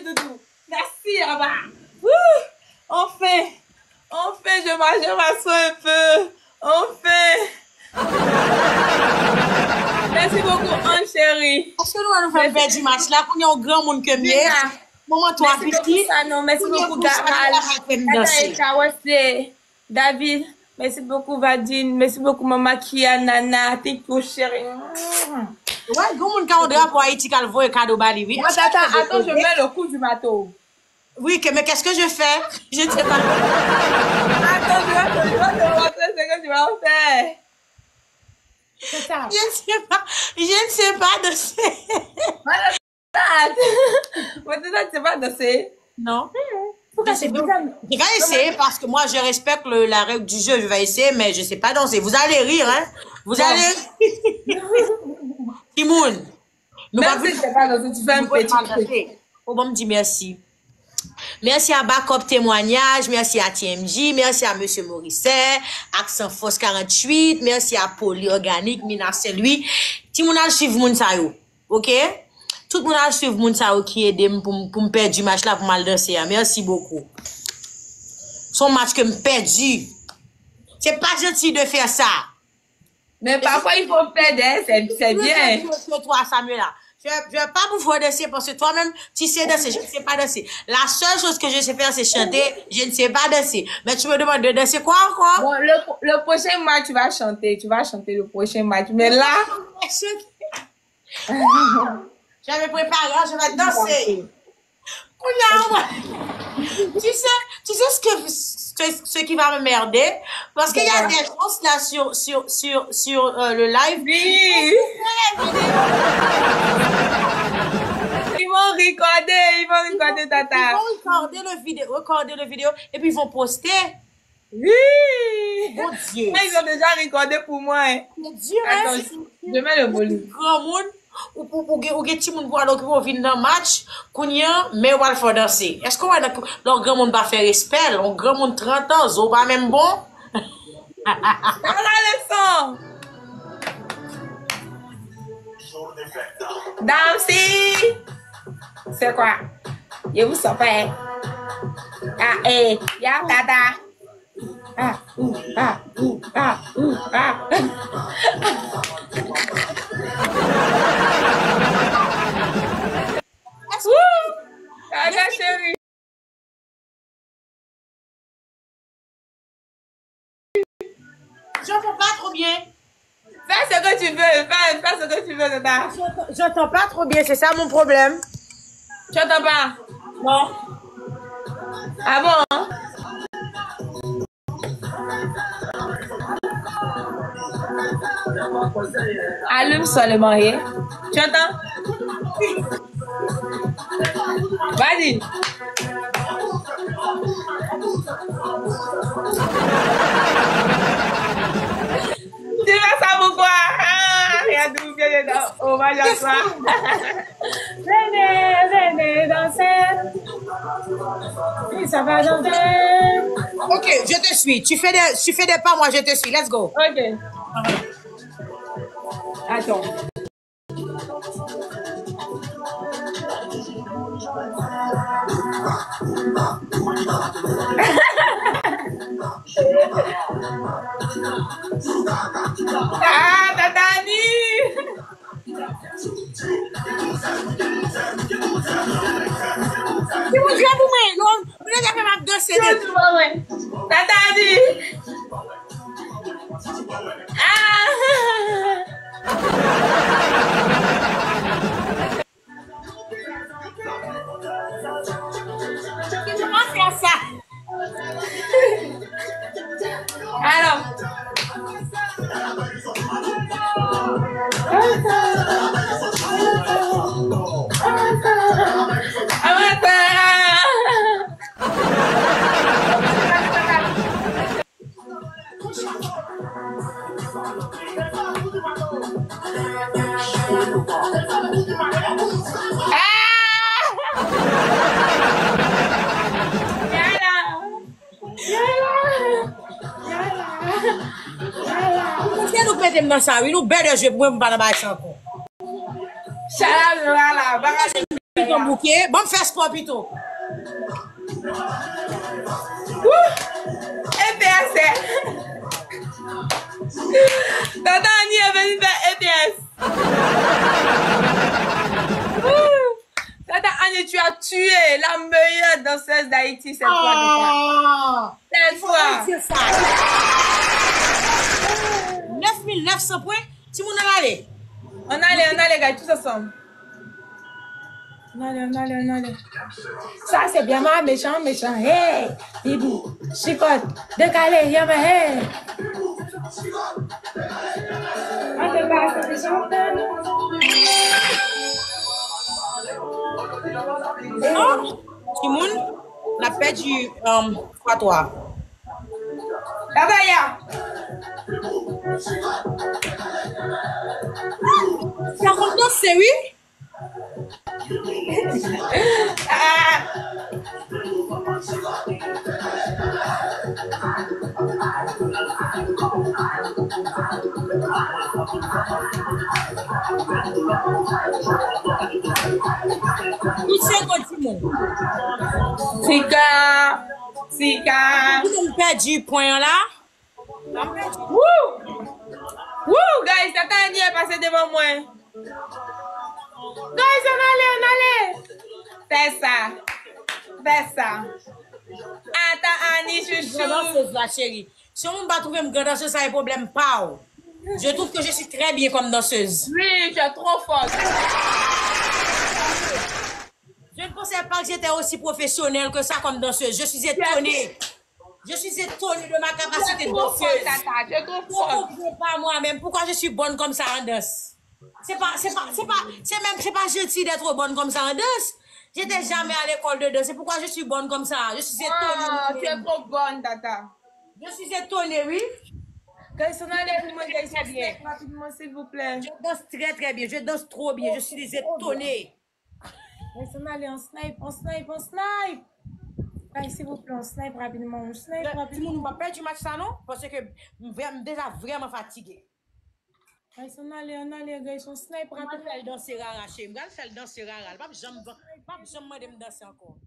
Doudou. Merci, là-bas. Enfin, je m'assois un peu. Enfin. Merci beaucoup, Anne chérie. Est-ce que nous allons faire un petit match là, qu'on y a un grand monde que mieux? Moment toi, petit. Merci beaucoup, Garal. David. Merci beaucoup, Vadine. Merci beaucoup, Maman Kia, Nana. Thank you, chérie. Ouais, grand monde qui a un drapeau Haïti qui a le cadeau bali, oui. Attends, je mets le coup du bateau. Oui, mais qu'est-ce que je fais? Je ne sais pas. Attends, je vais te montrer ce que tu vas faire. C'est ça. Je ne sais pas danser. Maintenant, tu ne sais pas danser? Non. Pourquoi c'est bizarre? Je vais essayer parce que moi, je respecte la règle du jeu. Je vais essayer, mais je ne sais pas danser. Vous allez rire, hein? Vous allez rire. Timoun. Même si tu ne sais pas danser, tu fais un petit truc. Oh, bon, me dit merci. Merci à Backup Témoignage, merci à TMJ, merci à Monsieur Morisset, Accent Force 48, merci à Polyorganique, Mina Saint-Louis. Tout le monde a suivi moun sa yo, ok? Tout le monde a suivi moun sa yo qui aide pour me perdre du match là pour mal danser. Merci beaucoup. Son match que me perdu. C'est pas gentil de faire ça. Mais parfois il faut perdre, c'est bien. Toi, Samuel là. Je vais pas vous faire danser parce que toi-même, tu sais danser, je ne sais pas danser. La seule chose que je sais faire, c'est chanter. Je ne sais pas danser. Mais tu me demandes de danser quoi encore? Bon, le prochain match, tu vas chanter. Tu vas chanter le prochain match. Mais là... J'avais préparé, je vais danser. Tu sais ce qui va me merder? Parce qu'il y a des choses là sur le live. Oui. Ils vont recorder, Tata. Ils vont recorder le vidéo et puis ils vont poster. Oui. Mon Dieu. Mais ils ont déjà recordé pour moi. Hein. Mon Dieu, attends, je mets le volume. Grand monde. Ou petit monde pour aller qui vient dans match kounya mais on va faire danser. Est-ce qu'on va le grand monde va faire respect, le grand monde 30 ans, zo pas même bon. Voilà le son. Dansi. C'est quoi? Je vous sens pas. Ah ya Tata. Chérie. J'entends pas trop bien. Fais ce que tu veux, fais ce que tu veux, Tata. J'entends pas trop bien, c'est ça mon problème. Tu entends pas? Non. Ah bon? Hein? Allume seulement, hein? Tu entends? Vas-y. Tu fais ça pourquoi? Regarde où viens dedans. Oh, va y toi. Venez danser. Oui, ça va danser. Ok, je te suis. Tu fais des pas, moi je te suis. Let's go. Ok. Attends. Tatani! Tu me dis pour moi, non? Vous n'avez pas ma danser. Tatani! Comment faire ça? Alors. Nous mettons dans ça, oui, nous belle jeu pour me parler de ça encore. Chalala, Plutôt bouquet. Bon, faire sport plutôt. EPS. Tata Annie est venue faire EPS. Tata Annie, tu as tué la meilleure danseuse d'Haïti cette fois. Cette fois. 9900 points. Si vous en allez. On allait, gars, tous ensemble. On allait. Ça, c'est bien mal, méchant. Hey, Bibou, chicote, décalé, yama, hey. Oh, Timoun, on a perdu 3-3. Tabaya. Ça recommence, c'est oui? Sika. Vous avez perdu point là? Wouh, guys, Tata Annie est passé devant moi. Guys, on allait. Fais ça. Tata Annie, chouchou. La chérie. Si on ne va trouver une grande danseuse, ça a un problème pas. Je trouve que je suis très bien comme danseuse. Oui, tu es trop forte. Je ne pensais pas que j'étais aussi professionnelle que ça comme danseuse. Je suis étonnée. De ma capacité de danseuse. Tu es trop forte. Je ne comprends pas moi-même pourquoi je suis bonne comme ça en danse. C'est pas gentil d'être bonne comme ça en danse. J'étais jamais à l'école de danse. C'est pourquoi je suis bonne comme ça. Je suis étonnée. Tu es trop bonne, Tata. Je suis étonnée, oui. Guys, on allait vous manger très bien. Rapidement, s'il vous plaît. Je danse très très bien. Je danse trop bien. Je suis étonnée. Guys, on allait en snipe. Guys, s'il vous plaît, on snipe rapidement. Tout le monde va perdre du match ça, non? Parce que je suis déjà vraiment fatiguée. Guys, on allait, guys, on snipe rapidement. Je vais faire le danser rara chez moi. Je vais faire le danser rara. Je vais me danser encore.